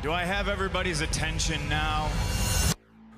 Do I have everybody's attention now?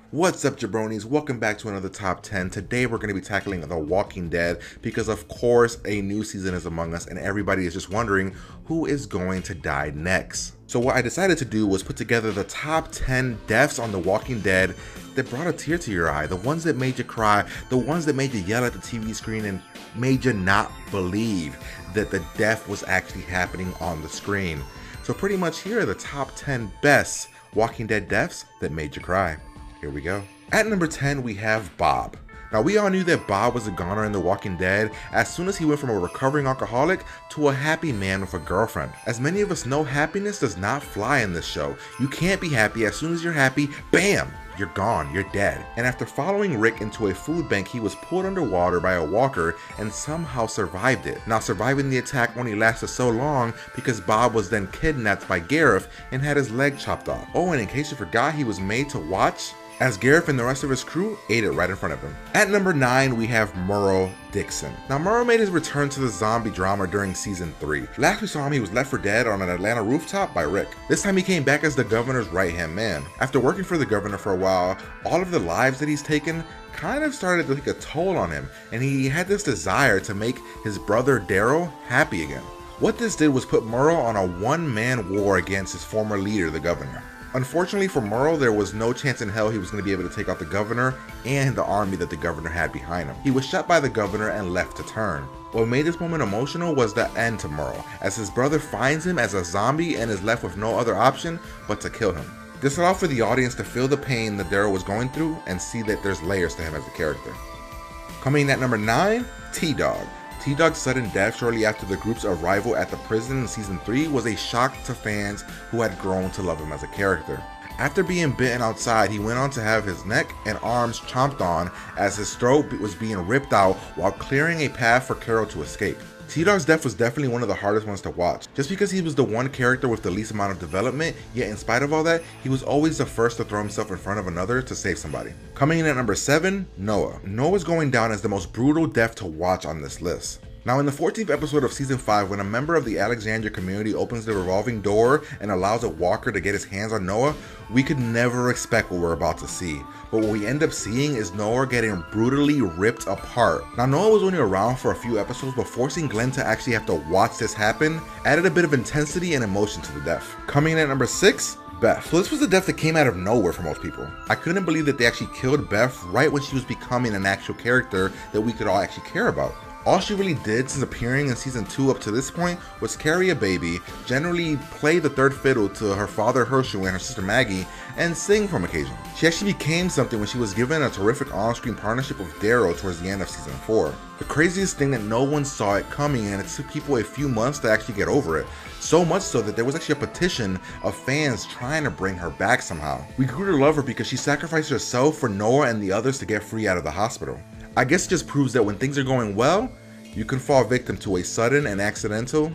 What's up, jabronis? Welcome back to another top 10. Today we're going to be tackling The Walking Dead because of course a new season is among us and everybody is just wondering who is going to die next. So what I decided to do was put together the top 10 deaths on The Walking Dead that brought a tear to your eye, the ones that made you cry, the ones that made you yell at the TV screen and made you not believe that the death was actually happening on the screen. So pretty much here are the top 10 best Walking Dead deaths that made you cry. Here we go. At number 10, we have Bob. Now, we all knew that Bob was a goner in The Walking Dead as soon as he went from a recovering alcoholic to a happy man with a girlfriend. As many of us know, happiness does not fly in this show. You can't be happy. As soon as you're happy, bam, you're gone, you're dead. And after following Rick into a food bank, he was pulled underwater by a walker and somehow survived it. Now, surviving the attack only lasted so long because Bob was then kidnapped by Gareth and had his leg chopped off. Oh, and in case you forgot, he was made to watch as Gareth and the rest of his crew ate it right in front of him. At number 9, we have Merle Dixon. Now, Merle made his return to the zombie drama during season 3. Last we saw him, he was left for dead on an Atlanta rooftop by Rick. This time he came back as the governor's right-hand man. After working for the governor for a while, all of the lives that he's taken kind of started to take a toll on him, and he had this desire to make his brother Daryl happy again. What this did was put Merle on a one-man war against his former leader, the governor. Unfortunately for Merle, there was no chance in hell he was going to be able to take out the governor and the army that the governor had behind him. He was shot by the governor and left to turn. What made this moment emotional was the end to Merle, as his brother finds him as a zombie and is left with no other option but to kill him. This allowed for the audience to feel the pain that Daryl was going through and see that there's layers to him as a character. Coming in at number 9, T-Dog. T-Dog's sudden death shortly after the group's arrival at the prison in season 3 was a shock to fans who had grown to love him as a character. After being bitten outside, he went on to have his neck and arms chomped on as his throat was being ripped out while clearing a path for Carol to escape. T-Dog's death was definitely one of the hardest ones to watch, just because he was the one character with the least amount of development, yet in spite of all that, he was always the first to throw himself in front of another to save somebody. Coming in at number 7, Noah. Noah's going down as the most brutal death to watch on this list. Now, in the 14th episode of season 5, when a member of the Alexandria community opens the revolving door and allows a walker to get his hands on Noah, we could never expect what we're about to see. But what we end up seeing is Noah getting brutally ripped apart. Now, Noah was only around for a few episodes, but forcing Glenn to actually have to watch this happen added a bit of intensity and emotion to the death. Coming in at number 6, Beth. So this was a death that came out of nowhere for most people. I couldn't believe that they actually killed Beth right when she was becoming an actual character that we could all actually care about. All she really did since appearing in season 2 up to this point was carry a baby, generally play the third fiddle to her father Herschel and her sister Maggie, and sing from occasion. She actually became something when she was given a terrific on-screen partnership with Daryl towards the end of season 4. The craziest thing that no one saw it coming, and it took people a few months to actually get over it. So much so that there was actually a petition of fans trying to bring her back somehow. We grew to love her because she sacrificed herself for Noah and the others to get free out of the hospital. I guess it just proves that when things are going well, you can fall victim to a sudden and accidental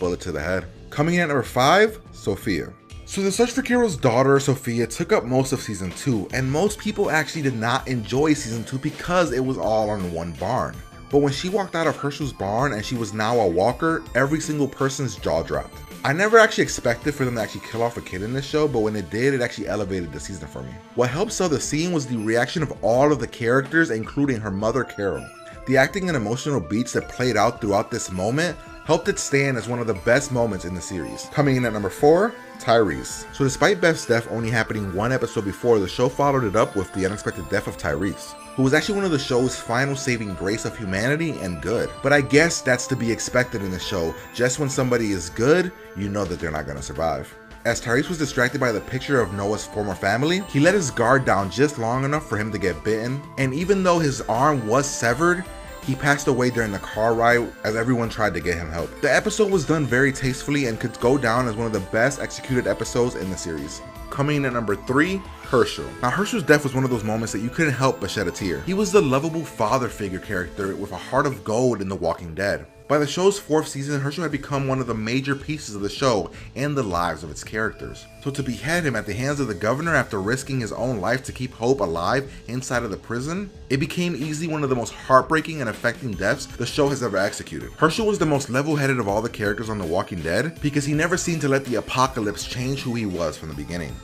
bullet to the head. Coming in at number 5, Sophia. So the search for Carol's daughter, Sophia, took up most of season 2, and most people actually did not enjoy season 2 because it was all on one barn. But when she walked out of Herschel's barn and she was now a walker, every single person's jaw dropped. I never actually expected for them to actually kill off a kid in this show, but when it did, it actually elevated the season for me. What helped sell the scene was the reaction of all of the characters, including her mother, Carol. The acting and emotional beats that played out throughout this moment helped it stand as one of the best moments in the series. Coming in at number 4, Tyrese. So despite Beth's death only happening one episode before, the show followed it up with the unexpected death of Tyrese, who was actually one of the show's final saving grace of humanity and good. But I guess that's to be expected in the show. Just when somebody is good, you know that they're not gonna survive. As Tyrese was distracted by the picture of Noah's former family, he let his guard down just long enough for him to get bitten, and even though his arm was severed, he passed away during the car ride as everyone tried to get him help. The episode was done very tastefully and could go down as one of the best executed episodes in the series. Coming in at number 3, Herschel. Now, Herschel's death was one of those moments that you couldn't help but shed a tear. He was the lovable father figure character with a heart of gold in The Walking Dead. By the show's 4th season, Herschel had become one of the major pieces of the show and the lives of its characters. So to behead him at the hands of the governor after risking his own life to keep Hope alive inside of the prison, it became easily one of the most heartbreaking and affecting deaths the show has ever executed. Herschel was the most level-headed of all the characters on The Walking Dead because he never seemed to let the apocalypse change who he was from the beginning.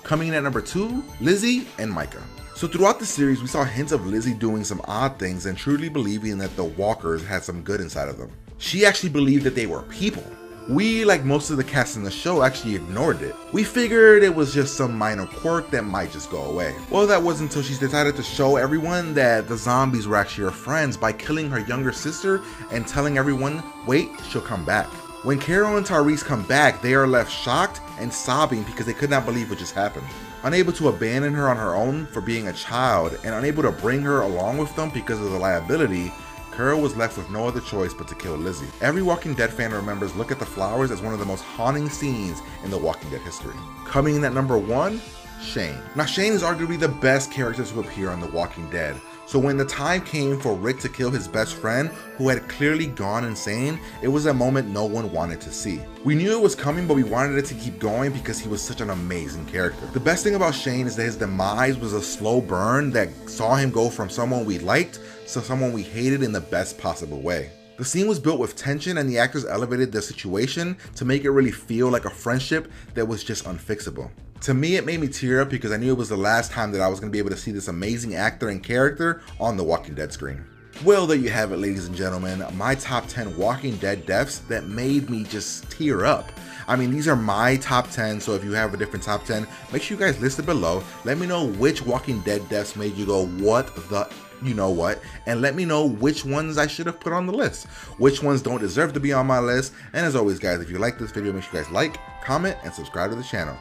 Coming in at number 2, Lizzie and Micah. So throughout the series, we saw hints of Lizzie doing some odd things and truly believing that the walkers had some good inside of them. She actually believed that they were people. We, like most of the cast in the show, actually ignored it. We figured it was just some minor quirk that might just go away. Well, that wasn't until she decided to show everyone that the zombies were actually her friends by killing her younger sister and telling everyone, wait, she'll come back. When Carol and Tyrese come back, they are left shocked and sobbing because they could not believe what just happened. Unable to abandon her on her own for being a child and unable to bring her along with them because of the liability, Carol was left with no other choice but to kill Lizzie. Every Walking Dead fan remembers Look at the Flowers as one of the most haunting scenes in the Walking Dead history. Coming in at number 1, Shane. Now Shane is arguably the best character to appear on The Walking Dead. So when the time came for Rick to kill his best friend, who had clearly gone insane, it was a moment no one wanted to see. We knew it was coming, but we wanted it to keep going because he was such an amazing character. The best thing about Shane is that his demise was a slow burn that saw him go from someone we liked to someone we hated in the best possible way. The scene was built with tension and the actors elevated the situation to make it really feel like a friendship that was just unfixable. To me, it made me tear up because I knew it was the last time that I was going to be able to see this amazing actor and character on the Walking Dead screen. Well, there you have it, ladies and gentlemen, my top 10 Walking Dead deaths that made me just tear up. I mean, these are my top 10, so if you have a different top 10, make sure you guys list it below. Let me know which Walking Dead deaths made you go, what the you know what, and let me know which ones I should have put on the list, which ones don't deserve to be on my list. And as always, guys, if you like this video, make sure you guys like, comment, and subscribe to the channel.